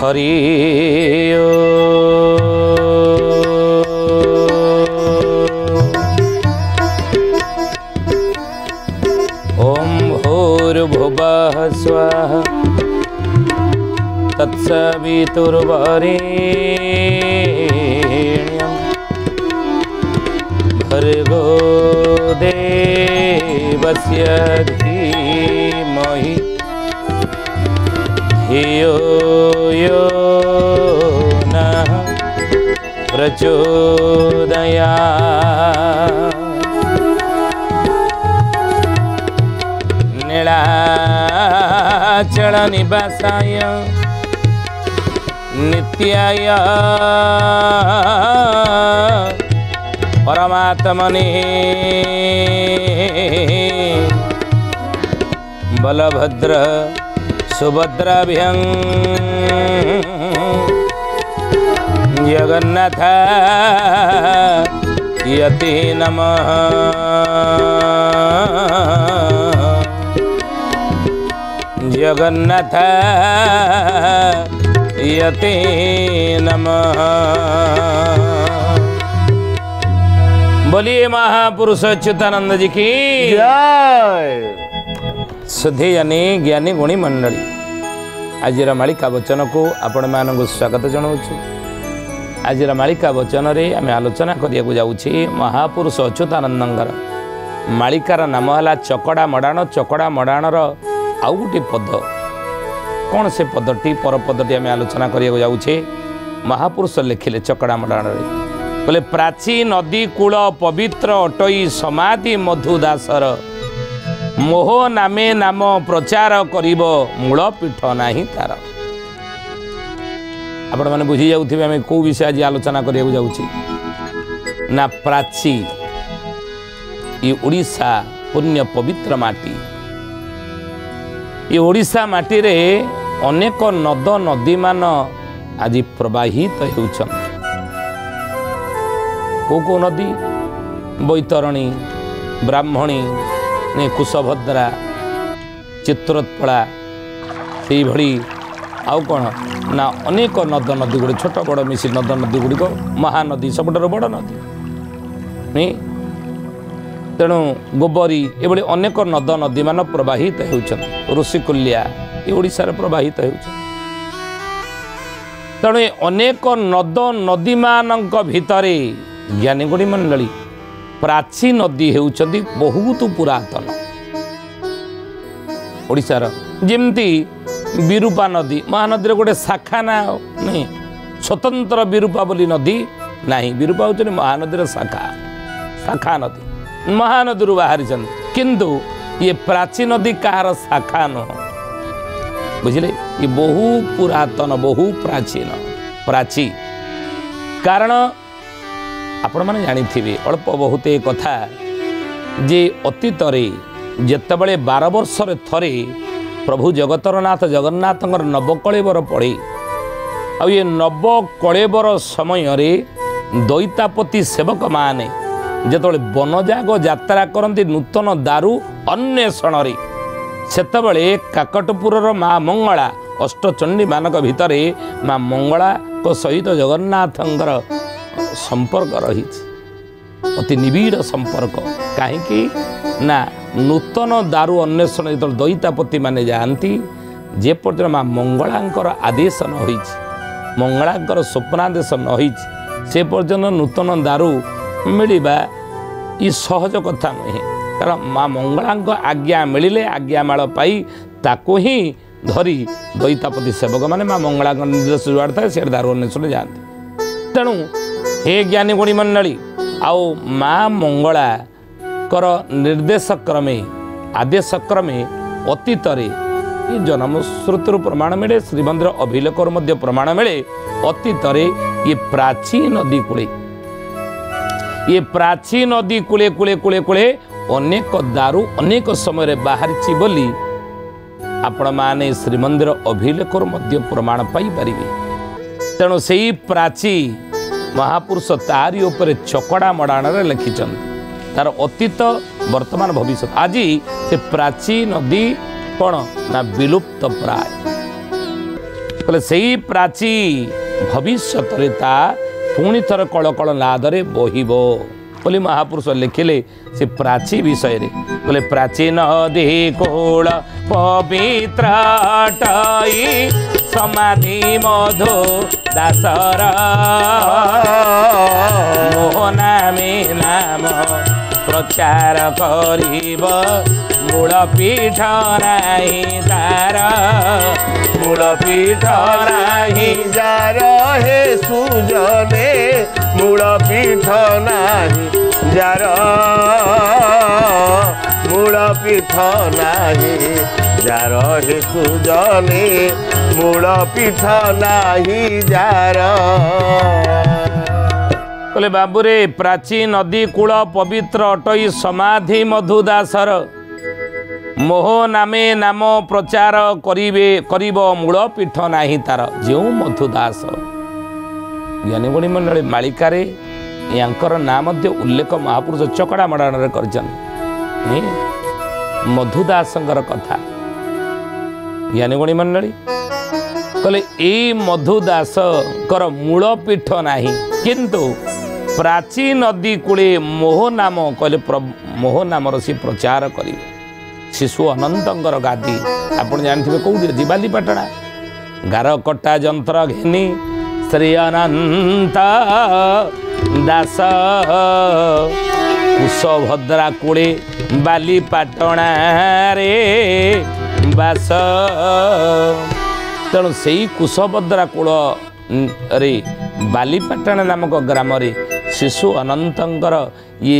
हरि ओम भूर्भुवः स्वः तत्सवितुर्वरेण्यं भर्गो देवस्य धीमहि धियो यो नः प्रचोदयात्। नीलाचल निवासाय नित्याय परमात्मने बलभद्र सुभद्राभ्यां जगन्नाथ यते नमः। जगन्नाथ यते नमः। बोलिए महापुरुष अच्युतानंद जी की जय। सुधी यानी ज्ञानी गुणी मंडली आज मालिका वचन को आपण मानक स्वागत जनाऊँ। आज मालिका वचन रे आम आलोचना करिया जाऊँचे महापुरुष अच्युतानंदर मालिकार नाम है चकड़ा मडाण। चकड़ा मडाणर आउ गोटे पद कौन से पदटी पर पदटी आम आलोचना करिया जाऊँचे। महापुरुष लिखिले चकड़ा मडाण बोले प्राची नदी कूल पवित्र अटई समाधि मधुदासर मोह नामे नाम प्रचार करिब मूल पीठ नाही तार। आपण माने बुझी जाउथिबे आमे को विषय आज आलोचना करिया जाउची ना प्राची ये ओडिशा पुण्य पवित्र माटी। ये ओडिशा माटी रे अनेक नद नदी मान आज प्रवाहित हेउछन। को नदी बैतरणी ब्राह्मणी ने कुशभद्रा चित्रोत्पला से भली आउ कौन ना अनेक नद नदी गुड़ी छोट बड़ मिसी नद नदी गुड़िक महानदी सबुठार बड़ नदी नहीं तेणु गोबरी एभली अनेक नद नदी मान प्रवाहित होउछन। ऋषिकुल्या ये ओडिशा रे प्रवाहित होउछन। तेणु अनेक नद नदी मानक भितरे ज्ञानी गुणी मंडली प्राची नदी हेउछंती बहुत पुरातन। ओडिशार जेमती विरूपा नदी महानदी गोटे शाखा ना नहीं स्वतंत्र विरूपा बोली नदी नहीं। विरूपा होउछनी महानदी शाखा शाखा नदी महानदी बाहरी किंतु ये प्राची नदी कहार शाखा न बुझिले। ये बहु पुरातन बहु प्राचीन प्राची कारण आपण मैंने जानी अल्प बहुत एक कथा जे अतीत जितेबले 12 वर्ष थरे प्रभु जगतरनाथ जगन्नाथ नवकलेवर पड़े आ ये नवकलेवर समय दैतापति सेवक माने जिते वनजाग यात्रा करती नूतन दारू अन्वेषण सेतबले काकटपुर माँ मंगला अष्टचंडी मानक भितर माँ मंगला को सहित जगन्नाथ संपर्क रही अति निबिड़ संपर्क कहीं ना नूतन दारू अन्वेषण जो दैतापति माने जाती जे पर्यटन माँ मंगलांकर आदेश न हो मंगलांकर स्वप्नादेश न हो से पर्यटन नूतन दारू मिलवा ये सहज कथा नुहे। कारण माँ मंगलांक आज्ञा मिले आज्ञामाल पाई ताको ही धरी दैतापति सेवक मैंने माँ मंगला निर्देश जुआड़ था से दारू अन्वेषण जाती। तेणु हे ज्ञानी गुणी मंडली आओ माँ मंगला कर निर्देश क्रमे आदेश क्रमे अतीत जन्म श्रुति प्रमाण मिले श्रीमंदिर अभिलेख प्रमाण मिले अतीत ये प्राची नदी कूले ये प्राची नदी कूले कूले कूले कूले अनेक दारू अनेक समय बाहरी बोली आपण माने श्रीमंदिर अभिलेख प्रमाण पाई परिबे। तेणु से प्राची महापुरुष तारी उपरे चकड़ा मडाण लिखिं तार अतीत वर्तमान भविष्य आज से प्राची नदी कौन ना विलुप्त प्राय कहले सही प्राची भविष्य पुणी थर कलकल नादरे बहिब बोली महापुरुष लिखिले से प्राची विषय रे बोले प्राची नदी कोल पवित्र अटई समाधि मधु दासर मोहनामी नाम प्रचार करिब मूल पीठ नाही तार मूल पीठ नाही जार हे सुजने मूल पीठ नाही जार मूल पीठ नाही जार हे सुजने मूल पीठ नाही जार कहले बाबूरे प्राची नदी कूल पवित्र अटई समाधि मधुदासर मोह नामे नाम प्रचार करिब मूल पीठ नाही तार जो मधुदास ज्ञानीगुणी मंडली मालिकार यांकर नाम उल्लेख महापुरुष चकड़ा मड़ाण कर मधुदासंकर कथा ज्ञानीगुणी मंडली कहले ए मधुदासकर मूल पीठ नाही किंतु प्राची नदी कूले मोह नाम कहले मोह नामर सी प्रचार कर शिशु अनंतर गादी आप जानते कौटी अच्छी बालीपाटଣା गार कटा जंत्र घेनी श्री अनंत दास कुशभद्रा कूले बालीपाटଣା रे बास तेणु से कुशभद्रा कूल रे बालीपाटଣା नामक ग्राम रे शिशु अनंतर ये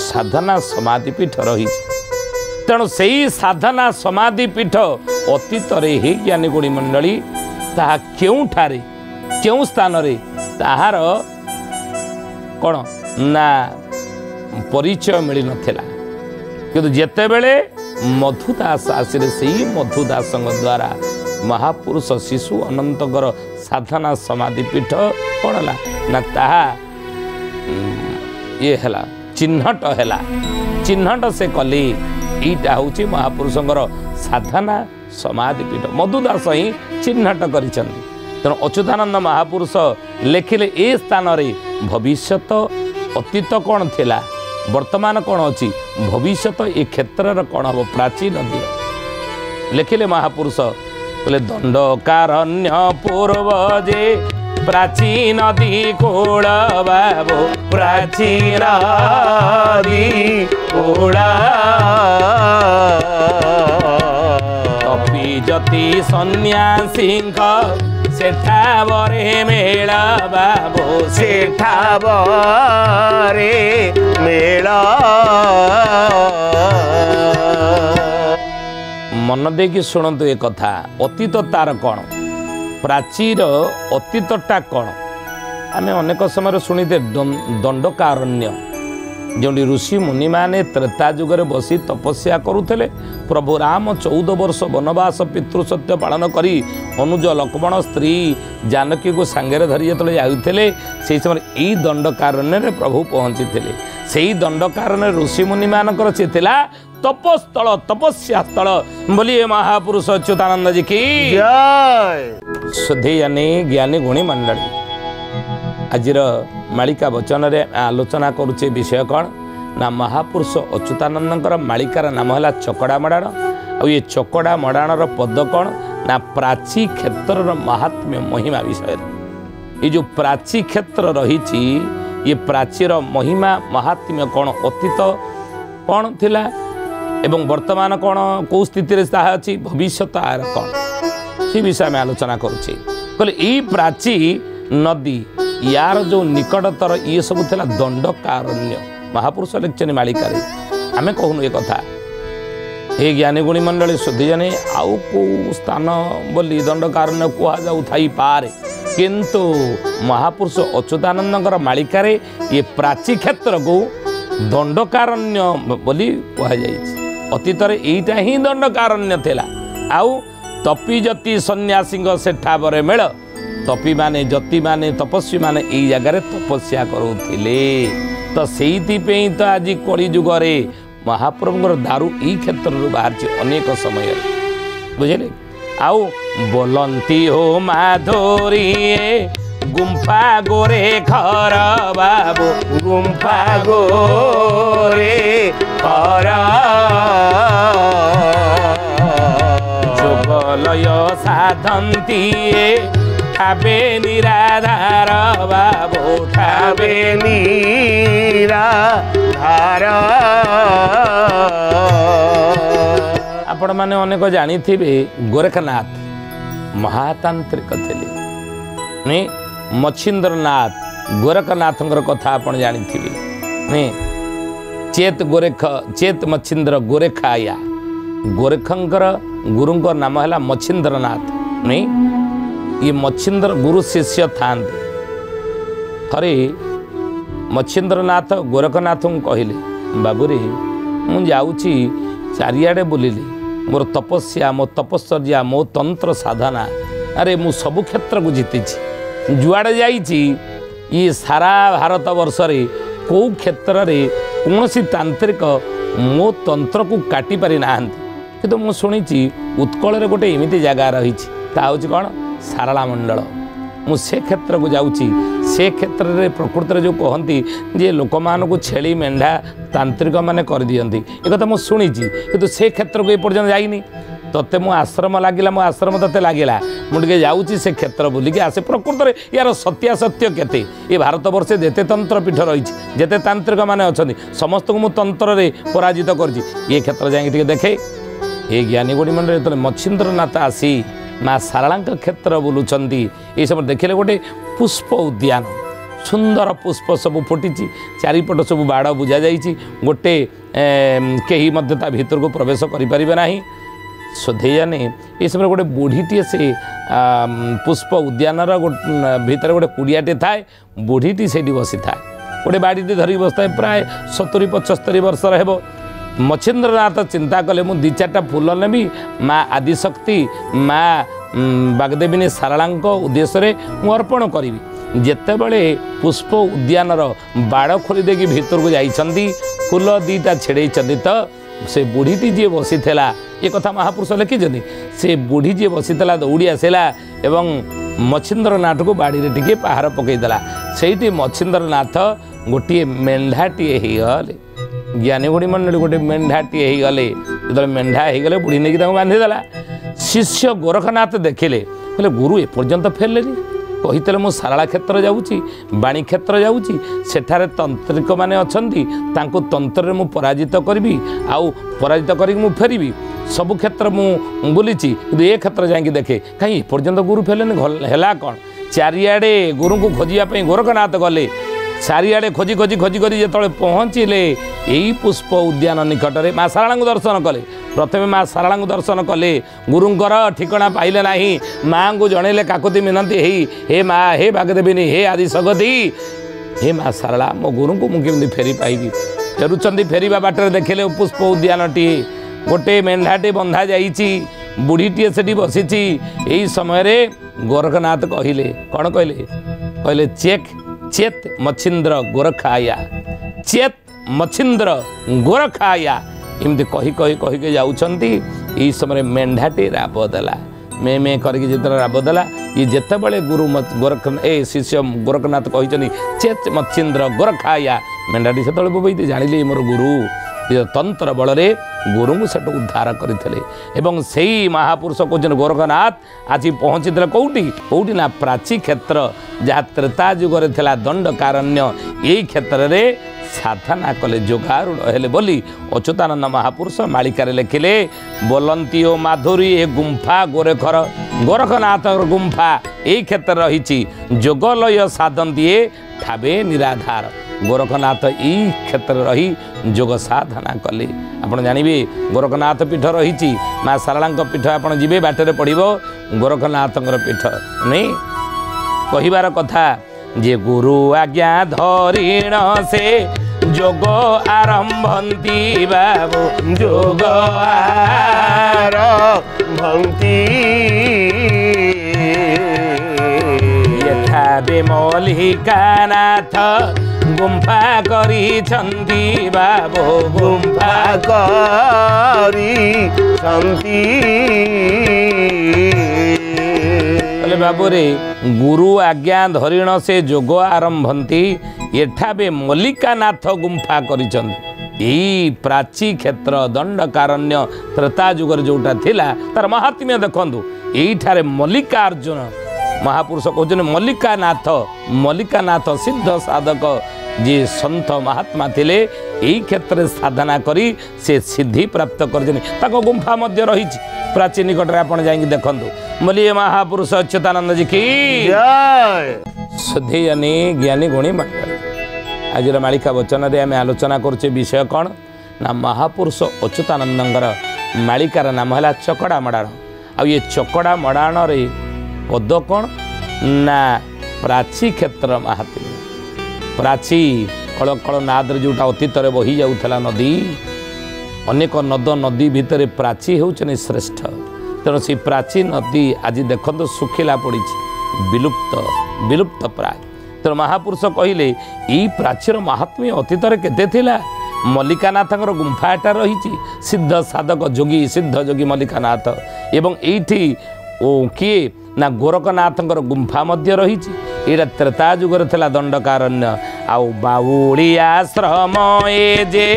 साधना समाधिपीठ रही तेणु से साधना समाधिपीठ अतीत ही ज्ञानीगुणी मंडली ताहा केउठारे केउ स्थान रे ताहार कौन ना परिचय मिल नथिला किंतु जेतेबेले मधुदास आसिले से मधुदास द्वारा महापुरुष शिशु अनंतर साधना समाधिपीठ कौन है ना ताहा ये है चिन्हट से कली यीटा हूँ महापुरुषंकर साधना समाधिपीठ मधुदास ही चिन्हट कर तेणु अच्युतानंद महापुरुष लिखिले ए स्थान रे भविष्यत अतीत कौन थिला वर्तमान कौन अच्छी भविष्यत ए क्षेत्र कौन हम प्राची नदी लिखिले महापुरुष बोले दंडकारण्य पूर्व जे प्राची नदी कूल बाबू प्राची नदी कूल कपि जति सन्यासी सेठा बरे मेला बाबू सेठा बरे मेला मन देकी शुणु ए कथा अतीत तार कौन प्राचीर अतीतटा कौन आम अनेक समय शुणीते दंडकारण्य जो ऋषि मुनि माने त्रेता जुगे बसी तपस्या करुले प्रभु राम 14 वर्ष वनवास पितृसत्य पालन करी अनुज लक्ष्मण स्त्री जानकी को सांगे धरी जो जाते से समय यही दंडकारण्य प्रभु पहुँची से दंडकारण्य ऋषि मुनि मानकर सी तपस्थल तपस्या स्थल बोलिए महापुरुष अच्युतानंद जी की जय सुधी ज्ञानी गुणी मंडली आजिर मालिका वचन रे आलोचना करुचे विषय कौन ना महापुरुष अच्युतानंदर मालिकार नाम है चकड़ा मड़ाण और ये चकड़ा मड़ाणर पद कौन ना प्राची क्षेत्र महात्म्य महिमा विषय ये जो प्राची क्षेत्र रही ये प्राचीर महिमा महात्म्य कौन अतीत कौन थिला एवं वर्तमान कौन कौ स्थिति अच्छी भविष्यत आर कौन से विषय में आलोचना करुचे कहले यही प्राची नदी यार जो निकटतर ये सब थिला दंडकारण्य महापुरुष लिखिछन मालिका रे आमे कहूनु ए कथा हे ज्ञानीगुणी मंडली शुद्धि जने आउ को स्थान बोली दंडकारण्य कुहा जाऊ थाई पारे किंतु महापुरुष अच्युतानंदर मालिका रे ये प्राची क्षेत्र को दंडकारण्य बोली कहा जाइछि अतीत रे एटा ही दंडकारण्य थिला आउ तपी जति सन्यासी सेठा बरे मेल तपी माने जति माने तपस्वी माने यही जगार तपस्या करुले तो से तो आज कली जुगे महाप्रभुर दारू यही क्षेत्र बाहर अनेक समय बुझे आउ बोलती हो माधुरी गुम्फा गोरे घर बाबू गुम्फा गोरे घर जोगलय साधंती ठाबे निराधार बाबू ठाबे निराधार आपण माने अनेक जानिथिबे गोरखनाथ महातांत्रिक थिले ने मच्छिंद्रनाथ गोरखनाथंकर कथा आपण जानिथिबे ने चेत मच्छिंद्र गोरेखाया गोरखंकर गुरुंकर नाम है मच्छिंद्रनाथ नहीं ये मच्छिंद्र गुरु शिष्य था थरे मच्छिंद्रनाथ गोरखनाथ कहले बाबूरे मु जाऊँगी चारिआडे बुलिली मोर तपस्या मो तपस्या मो तंत्र साधना अरे मु सबु क्षेत्र को जीति जुआड़े जाइए ये सारा भारत वर्ष रे कौ क्षेत्र रे कौन सी तांत्रिक मो तंत्र को काटी पारि ना कि तो मुझे उत्कल गोटे एमती जगह रही कौन सारला मंडल मुझे क्षेत्र को जाऊँगी से क्षेत्र में प्रकृति में जो कहती जे लोक मानक छेली मेढ़ा तांत्रिक मैंने कर दियंती एक कथा मुझे शुणी कि से क्षेत्र को एपर्यंत जाइनी तोते मो आश्रम लगिला मो आश्रम तते लगिला मुझे जाऊँगी से क्षेत्र बुलिकी आसे प्रकृत में यार सत्यासत्य केते ये भारत वर्षे जेते तंत्र पीठ रही जेते तांत्रिक मैंने अच्छा समस्त को मुझे तंत्र में पराजित कर ये क्षेत्र जाए देखे ये ज्ञानीगुड़ी मंडल जो मच्छिंद्रनाथ आसी माँ सारला क्षेत्र बुलूंट ये सब देखिले गोटे पुष्प उद्यान सुंदर पुष्प सब फुटी चारिपट सब बाड़ बुझा जा गोटे कहीं भीतर को प्रवेश करें ना सोधेयाने ये समय गोटे बुढ़ीटे से पुष्प उद्यान भीतर गोटे कुड़ियाटे थाए बुढ़ीटी से बसी था गोटे बाड़ीटे धरिक बसता प्राय 70-75 वर्षर हेब मच्छिंद्रनाथ चिंता कले मु 2-4टा फूल नेबी माँ आदिशक्ति माँ बागदेविनी सारला उद्देश्य मु अर्पण करी जेतेबेले पुष्प उद्यानर बाड़ खोली देकी भीतर को जाइछंती फूल 2टा छेड़े तो से बुढ़ीटी जी बसी थिला ये कथा महापुरुष लिखिं से बुढ़ी जी बसी दौड़ी आसला एवं मच्छिंद्रनाथ को बाड़ी रे टिके पहाड़ पकईदेला से मच्छिंद्रनाथ गोटे मेढ़ाटे होगले ज्ञानीगुड़ी मंडली गोटे मेढ़ाटे होगले जो मेढ़ा होगले बुढ़ी नहीं बांधीदेला शिष्य गोरखनाथ देखिले बोले गुरु एपर्यंत फेरले कही मु सारला क्षेत्र जाऊँगी बाणी क्षेत्र जाऊँगी सेठारे तंत्रिक माने अछंती तांको तंत्र मु पराजित करी आउ पराजित करी मु फेरबी सबु क्षेत्र मु बुली ए क्षेत्र जाकि देखे कहीं एपर्यंत गुरु फेरले है कौन चारिआडे गुरु को खोजापी गोरखनाथ गले चारिआडे खोजी खोजी खोजी खोजी जो पहुँचले यही पुष्प उद्यान निकट में माँ सारला दर्शन कले प्रथम माँ सारला दर्शन कले गुरुंकर ठिकना पाइले ना माँ को जनइले काकुति मिनती हे माँ हे बागदेविनी हे आदि सगती हे माँ सारला मो गुरु को मुझे फेरी पाइबी फेरुंट फेरवा बाटर देखिले पुष्प उद्यान टी गोटे मेढ़ाटे बंधा जाइए बुढ़ीटे से बसी यही समय गोरखनाथ कहले कौन कहले कहले चेत मच्छिंद्र गोरखाया चेत मच्छिंद्र गोरखाया इमती कही कही कही के जाउछंती ई समय मेढ़ाटे राब देला मे करके जितना राब देला ये जितेबले गुरु गोरख शिष्य गोरखनाथ कहते चेत मच्छिंद्र गोरखाया मेढ़ाटी से बोबई जानिले मोर गुरु तंत्र बल गुरु से उद्धार करते एवं से महापुरुष कहते गोरखनाथ आज पहुँची कौटी कौटी ना प्राची क्षेत्र जहाँ त्रेता जुगरे थिला दंडकारण्य यही क्षेत्र में साधना कले जोगारूढ़ हेले बोली अच्युतानंद महापुरुष मालिकार लिखिले बोलती ओ माधुरी ए गुम्फा गोरेखर गोरखनाथ गुम्फा यही क्षेत्र रही जोगलय साधन दिए ठाबे निराधार गोरखनाथ यही क्षेत्र रही जोग साधना कले आपड़ जानवे गोरखनाथ पीठ रही माँ सारला पीठ आप जी बाटर पड़ो गोरखनाथ पीठ नहीं कहिबार कथा जे गुरु आज्ञा धरिण से जोग आरंभंती बाबू जोग आरंभंती यथा विमलिकानाथ ଗୁମ୍ଫା କରିଛନ୍ତି ବାବୁ ଗୁମ୍ଫା କରିଛନ୍ତି କହିଲେ ବାବୁରେ ଗୁରୁ ଆଜ୍ଞା ଧରିଣ ସେ ଯୋଗ ଆରମ୍ଭନ୍ତି ଏଠାରେ ମଲ୍ଲିକାନାଥ ଗୁମ୍ଫା କରିଛନ୍ତି। ଏଇ ପ୍ରାଚୀ କ୍ଷେତ୍ର ଦଣ୍ଡକାରଣ୍ୟ ତ୍ରେତା ଯୁଗରେ ଯୋଉଟା ଥିଲା ତାର ମହାତ୍ମ୍ୟ ଦେଖନ୍ତୁ। ଏଇଠାରେ ମଲ୍ଲିକାର୍ଜୁନ ମହାପୁରୁଷ କହୁଛନ୍ତି ମଲ୍ଲିକାନାଥ ସିଦ୍ଧ ସାଧକ ଯିଏ ସନ୍ଥ ମହାତ୍ମା ଥିଲେ ଏଇ କ୍ଷେତ୍ରରେ ସାଧନା କରି ସେ ସିଦ୍ଧି ପ୍ରାପ୍ତ କରିଛନ୍ତି। ତାଙ୍କ ଗୁମ୍ଫା ମଧ୍ୟ ରହିଛି ପ୍ରାଚୀ ନିକଟରେ ଆପଣ ଯାଇକି ଦେଖନ୍ତୁ। ବୋଲିଏ ମହାପୁରୁଷ ଅଚ୍ୟୁତାନନ୍ଦଜୀ କି ସୁଧୀୟନୀ ଜ୍ଞାନୀ ଗୁଣୀ ମଣ୍ଡଳ। ଆଜିର ମାଳିକା ବଚନରେ ଆମେ ଆଲୋଚନା କରୁଛେ ବିଷୟ କ'ଣ ନା ମହାପୁରୁଷ ଅଚ୍ୟୁତାନନ୍ଦଙ୍କର ମାଳିକାର ନାମ ହେଲା ଚକଡ଼ା ମଡ଼ାଣ। ଆଉ ଏ ଚକଡ଼ା ମଡ଼ାଣରେ ପଦ କ'ଣ ନା ପ୍ରାଚୀ କ୍ଷେତ୍ର ମାହାତ୍ମ୍ୟ। ପ୍ରାଚୀ କଳକଳ ନାଦରେ ଯେଉଁଟା ଅତୀତରେ ବହି ଯାଉଥିଲା ନଦୀ ଅନେକ ନଦ ନଦୀ ଭିତରେ ପ୍ରାଚୀ ହେଉଛନ୍ତି ଶ୍ରେଷ୍ଠ। ତେଣୁ ସେ ପ୍ରାଚୀ ନଦୀ ଆଜି ଦେଖନ୍ତୁ ଶୁଖିଲା ପଡ଼ିଛି ବିଲୁପ୍ତ ପ୍ରାୟ। ତେଣୁ ମହାପୁରୁଷ କହିଲେ ଏଇ ପ୍ରାଚୀର ମହାତ୍ମ୍ୟ ଅତୀତରେ କେତେ ଥିଲା। ମଲ୍ଲିକାନାଥଙ୍କର ଗୁମ୍ଫା ଏଟା ରହିଛି ସିଦ୍ଧ ସାଧକ ଯୋଗୀ ସିଦ୍ଧ ଯୋଗୀ ମଲ୍ଲିକାନାଥ ଏବଂ ଏଇଠି କିଏ ନା ଗୋରଖନାଥଙ୍କର ଗୁମ୍ଫା ମଧ୍ୟ ରହିଛି। ଏଇଟା ତ୍ରେତା ଯୁଗରେ ଥିଲା ଦଣ୍ଡକାରଣ୍ୟ। ଆଉ ବାଉଳି ଆଶ୍ରମ ଏ ଯେ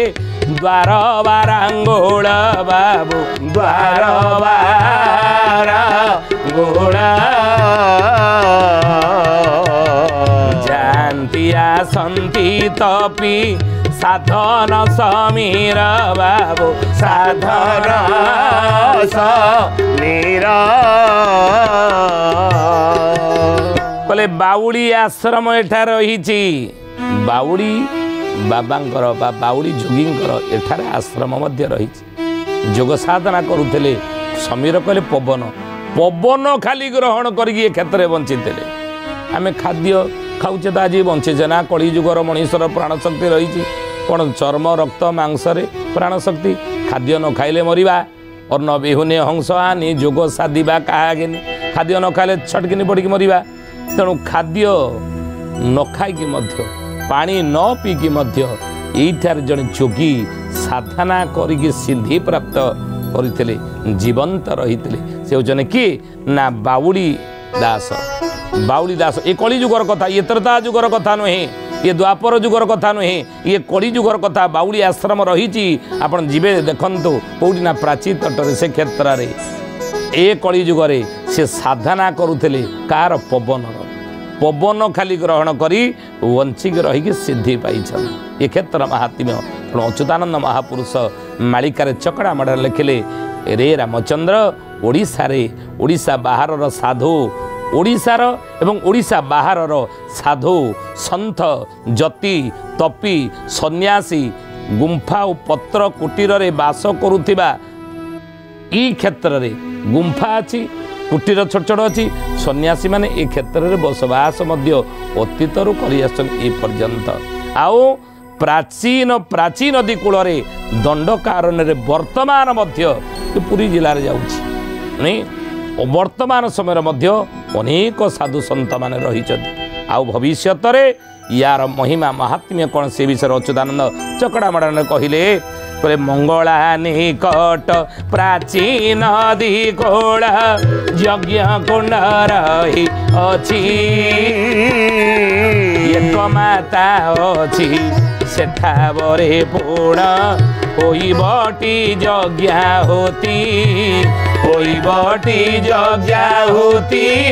ଦ୍ୱାର ବାରାଙ୍ଗୋଳ ବାବୁ ଦ୍ୱାର ବାରାଙ୍ଗୋଳ ଯାଆନ୍ତି ଆସନ୍ତି ତପି ସାଧନ ସମୀର ବାବୁ ସାଧନ ସମୀର କହିଲେ ବାଉଳି ଆଶ୍ରମ ଏଠାରେ ରହିଛି। ବାଉଳି ବାବାଙ୍କର ବା ବାଉଳି ଯୋଗୀଙ୍କର ଏଠାରେ ଆଶ୍ରମ ମଧ୍ୟ ରହିଛି। ଯୋଗ ସାଧନା କରୁଥିଲେ। ସମୀର କହିଲେ ପବନ ଖାଲି ଗ୍ରହଣ କରିକି ଏ କ୍ଷେତ୍ରରେ ବଞ୍ଚିଥିଲେ। ଆମେ ଖାଦ୍ୟ ଖାଉଛେ ତ ଆଜି ବଞ୍ଚିଛେ ନା। କଳି ଯୁଗର ମଣିଷର ପ୍ରାଣଶକ୍ତି ରହିଛି କ'ଣ ଚର୍ମ ରକ୍ତ ମାଂସରେ ପ୍ରାଣଶକ୍ତି। ଖାଦ୍ୟ ନ ଖାଇଲେ ମରିବା। ଅନ୍ନ ବିହୁନେ ହଂସ ହାନି ଯୋଗ ସାଧିବା କାହାଗିନି। ଖାଦ୍ୟ ନ ଖାଇଲେ ଛଟକିନି ପଡ଼ିକି ମରିବା। ତେଣୁ ଖାଦ୍ୟ ନ ଖାଇକି ମଧ୍ୟ ପାଣି ନ ପିଇକି ମଧ୍ୟ ଏଇଠାରେ ଜଣେ ଯୋଗୀ ସାଧନା କରିକି ସିଦ୍ଧି ପ୍ରାପ୍ତ କରିଥିଲେ ଜୀବନ୍ତ ରହିଥିଲେ। ସେ ହେଉଛନ୍ତି କିଏ ନା ବାଉଳି ଦାସ। ବାଉଳି ଦାସ ଏ କଳି ଯୁଗର କଥା, ଇଏ ତ୍ରେତା ଯୁଗର କଥା ନୁହେଁ, ଇଏ ଦ୍ୱାପର ଯୁଗର କଥା ନୁହେଁ, ଇଏ କଳି ଯୁଗର କଥା। ବାଉଳି ଆଶ୍ରମ ରହିଛି। ଆପଣ ଯିବେ ଦେଖନ୍ତୁ କେଉଁଠି ନା ପ୍ରାଚୀ ତଟରେ ସେ କ୍ଷେତ୍ରରେ ଏ କଳି ଯୁଗରେ ସେ ସାଧନା କରୁଥିଲେ କାହାର ପବନ ଖାଲି ଗ୍ରହଣ କରି ବଞ୍ଚିକି ରହିକି ସିଦ୍ଧି ପାଇଛନ୍ତି। ଏ କ୍ଷେତ୍ର ମାହାତ୍ମ୍ୟ। ତେଣୁ ଅଚ୍ୟୁତାନନ୍ଦ ମହାପୁରୁଷ ମାଳିକାରେ ଚକଡ଼ା ମଡ଼ାରେ ଲେଖିଲେ ରେ ରାମଚନ୍ଦ୍ର ଓଡ଼ିଶା ବାହାରର ସାଧୁ ଓଡ଼ିଶାର ଏବଂ ଓଡ଼ିଶା ବାହାରର ସାଧୁ ସନ୍ଥ ଯତି ତପି ସନ୍ନ୍ୟାସୀ ଗୁମ୍ଫା ଓ ପତ୍ର କୁଟୀରରେ ବାସ କରୁଥିବା এই କ୍ଷେତ୍ରରେ ଗୁମ୍ଫା ଅଛି କୁଟୀର ଛୋଟ ଛୋଟ ଅଛି। ସନ୍ନ୍ୟାସୀମାନେ ଏ କ୍ଷେତ୍ରରେ ବସବାସ ମଧ୍ୟ ଅତୀତରୁ କରି ଆସୁଛନ୍ତି ଏ ପର୍ଯ୍ୟନ୍ତ। ଆଉ ପ୍ରାଚୀ ନଦୀ କୂଳରେ ଦଣ୍ଡକାରଣ୍ୟରେ ବର୍ତ୍ତମାନ ମଧ୍ୟ ପୁରୀ ଜିଲ୍ଲାରେ ଯାଉଛି। ବର୍ତ୍ତମାନ ସମୟରେ ମଧ୍ୟ ଅନେକ ସାଧୁ ସନ୍ଥମାନେ ରହିଛନ୍ତି। ଆଉ ଭବିଷ୍ୟତରେ ୟାର ମହିମା ମାହାତ୍ମ୍ୟ କ'ଣ ସେ ବିଷୟରେ ଅଚ୍ୟୁତାନନ୍ଦ ଚକଡ଼ା ମଡ଼ାଣରେ କହିଲେ ମଙ୍ଗଳା ନିକଟ ପ୍ରାଚୀ ନଦୀ କୋଳ ଯଜ୍ଞ କୁଣ୍ଡ ରହି ଅଛି ଏକ ମାତା ଅଛି ସେଠା ବରେ ପୂର୍ଣ୍ଣ ହୋଇବଟି ଯଜ୍ଞାହୁତି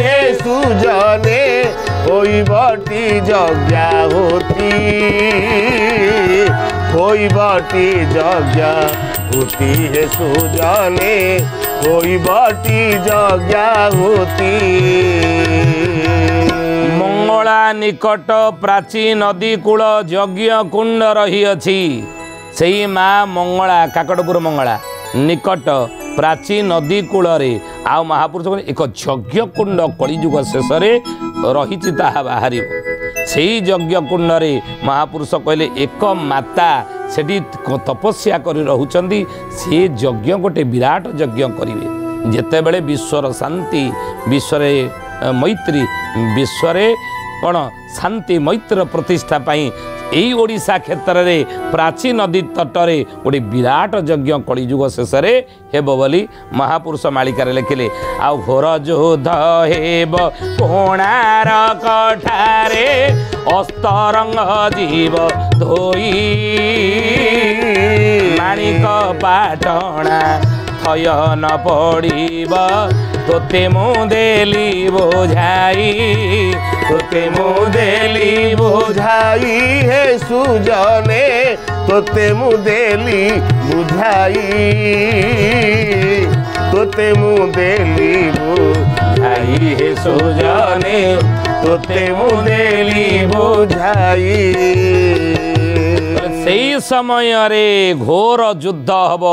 हे सुजने होइबटी यज्ञाहुति हे सुजने होइबटी यज्ञाहुति। मंगला निकट प्राची नदी कूल यज्ञ कुंड रही अछि। सेई माँ मंगला काकटपुर मंगला निकट प्राची नदी कूल आउ महापुरुष एक यज्ञ कुंड कलिजुग शेष रही बाहर से यज्ञ कुंड महापुरुष कहले एक माता सेठी तपस्या कर रहुचंदी से यज्ञ गोटे विराट यज्ञ करेंगे जितेबले विश्वर शांति विश्व मैत्री विश्व कौन शांति मैत्र प्रतिष्ठा पाई এই ওড়িশা ক্ষেত্রে প্রাচী নদী তটরে গোটে বিরাট যজ্ঞ কলিযুগ শেষে হেব বলি মহাপুরুষ মালিকারে লেখিলে আউ ঘোর যুদ্ধ হেব কোଣାର୍କ ଠାରେ ଅସ୍ତରଙ୍ଗ ଜୀବ ଧୋଇ ମାଣିକ ପାଟଣା ଥୟ ନ ପଡ଼ିବ ତୋତେ ମୁଁ ଦେଲି ବୋଝାଇ तोते मुदेली बुझाई हे सुजने तोते मुदेली बुझाई तोते मुदेली बुझाई हे सुजने तोते मुदेली बुझाई সেই সমୟରେ ঘোর যুদ্ধ হব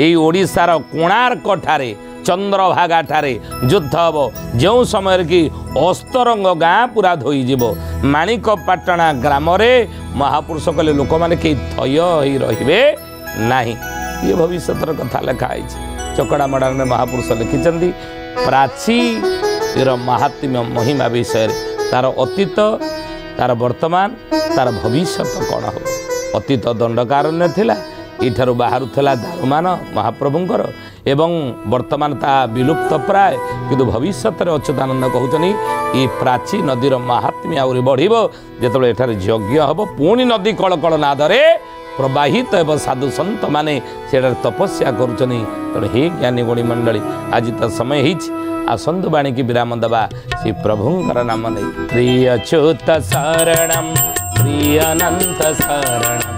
এই ওড়িশার কোଣାର୍କ ଠାରେ ଚନ୍ଦ୍ରଭାଗା ଠାରେ ଯୁଦ୍ଧ ହବ ଯେଉଁ ସମୟରେ କି ଅସ୍ତରଙ୍ଗ ଗାଁ ପୁରା ଧୋଇଯିବ ମାଣିକପାଟଣା ଗ୍ରାମରେ ମହାପୁରୁଷ କହିଲେ ଲୋକମାନେ କେହି ଥୟ ହୋଇ ରହିବେ ନାହିଁ। ଇଏ ଭବିଷ୍ୟତର କଥା ଲେଖା ହେଇଛି ଚକଡ଼ା ମଡ଼ାରେ ମହାପୁରୁଷ ଲେଖିଛନ୍ତି ପ୍ରାଚୀର ମାହାତ୍ମ୍ୟ ମହିମା ବିଷୟରେ ତାର ଅତୀତ ତାର ବର୍ତ୍ତମାନ ତାର ଭବିଷ୍ୟତ କ'ଣ ହେବ। ଅତୀତ ଦଣ୍ଡକାରଣ୍ୟ ଥିଲା ଏଠାରୁ ବାହାରୁଥିଲା ଦାରୁମାନ ମହାପ୍ରଭୁଙ୍କର ଏବଂ ବର୍ତ୍ତମାନ ତାହା ବିଲୁପ୍ତ ପ୍ରାୟ କିନ୍ତୁ ଭବିଷ୍ୟତରେ ଅଚ୍ୟୁତାନନ୍ଦ କହୁଛନ୍ତି ଏ ପ୍ରାଚୀ ନଦୀର ମାହାତ୍ମ୍ୟ ଆହୁରି ବଢ଼ିବ ଯେତେବେଳେ ଏଠାରେ ଯଜ୍ଞ ହେବ ପୁଣି ନଦୀ କଳକଳ ନାଦରେ ପ୍ରବାହିତ ହେବ ସାଧୁ ସନ୍ତମାନେ ସେଠାରେ ତପସ୍ୟା କରୁଛନ୍ତି। ତେଣୁ ହେ ଜ୍ଞାନୀ ଗୁଣୀ ମଣ୍ଡଳୀ ଆଜି ତ ସମୟ ହେଇଛି ଆସନ୍ତୁ ବାଣୀକି ବିରାମ ଦେବା ଶ୍ରୀ ପ୍ରଭୁଙ୍କର ନାମ ନେଇ ପ୍ରିୟ ଅଚ୍ୟୁତ ଶରଣମ୍ ପ୍ରିୟ ଅନନ୍ତ ଶରଣମ୍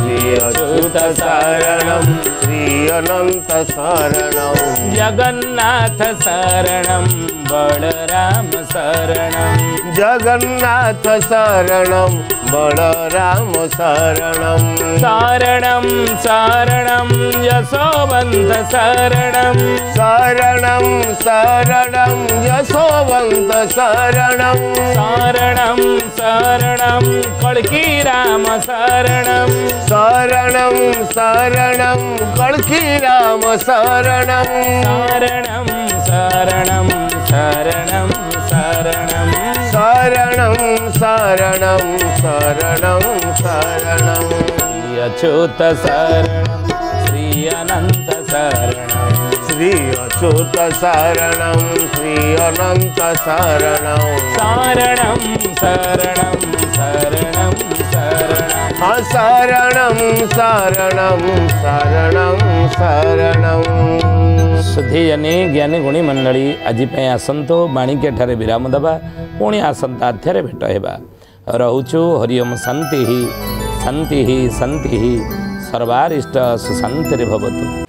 श्री अच्युत शरणं श्री अनंत शरणं जगन्नाथ शरणं बलराम शरणं जगन्नाथ शरणं बलराम शरणं शरणं शरणं यशोवन्त शरणं शरणं शरणं यशोवन्त शरणं शरणं शरणं कल्की राम शरणं शरणं शरणं कल्की राम शरणं शरणं शरणं शरणं शरणं शरणं शरणं शरणं शरणं श्री अच्युत शरणं श्री अनंत शरणं श्री अच्युत शरणं श्री अनंत शरणं शरणं शरणं शरणं शरणं शरणं शरणं शरणं शरणं सुधीजनी ज्ञानी गुणी मंडली आज आसतु बाणिके ठारे विराम देवा पुणी आसंता अध्याय भेट होगा रोचु हरिओम शांति शांति शांति सर्वारिष्ट सुशांति भवतु।